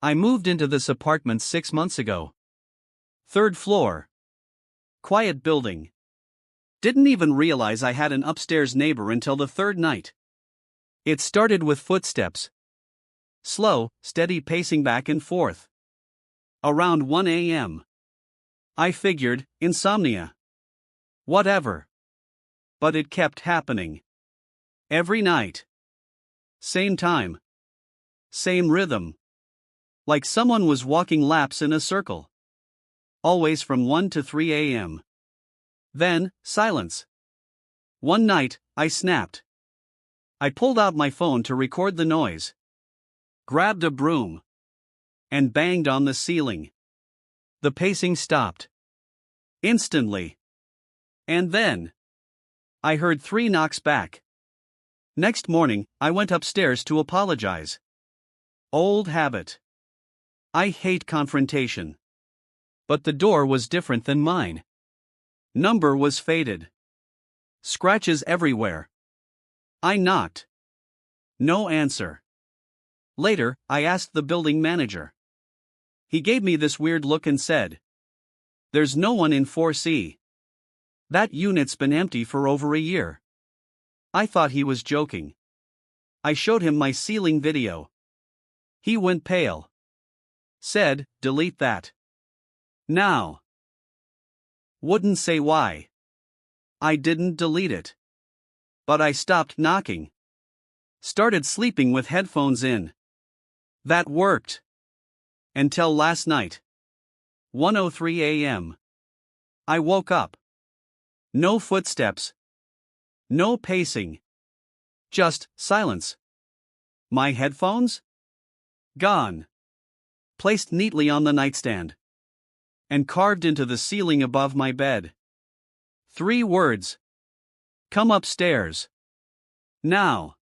I moved into this apartment 6 months ago. Third floor. Quiet building. Didn't even realize I had an upstairs neighbor until the third night. It started with footsteps. Slow, steady pacing back and forth. Around 1 a.m. I figured, insomnia. Whatever. But it kept happening. Every night. Same time. Same rhythm. Like someone was walking laps in a circle. Always from 1 to 3 a.m. Then, silence. One night, I snapped. I pulled out my phone to record the noise. Grabbed a broom. And banged on the ceiling. The pacing stopped. Instantly. And then I heard 3 knocks back. Next morning, I went upstairs to apologize. Old habit. I hate confrontation. But the door was different than mine. Number was faded. Scratches everywhere. I knocked. No answer. Later, I asked the building manager. He gave me this weird look and said, "There's no one in 4C. That unit's been empty for over a year." I thought he was joking. I showed him my ceiling video. He went pale. Said, "Delete that. Now." Wouldn't say why. I didn't delete it. But I stopped knocking. Started sleeping with headphones in. That worked. Until last night. 1:03 a.m. I woke up. No footsteps. No pacing. Just silence. My headphones? Gone. Placed neatly on the nightstand. And carved into the ceiling above my bed. 3 words. Come upstairs. Now.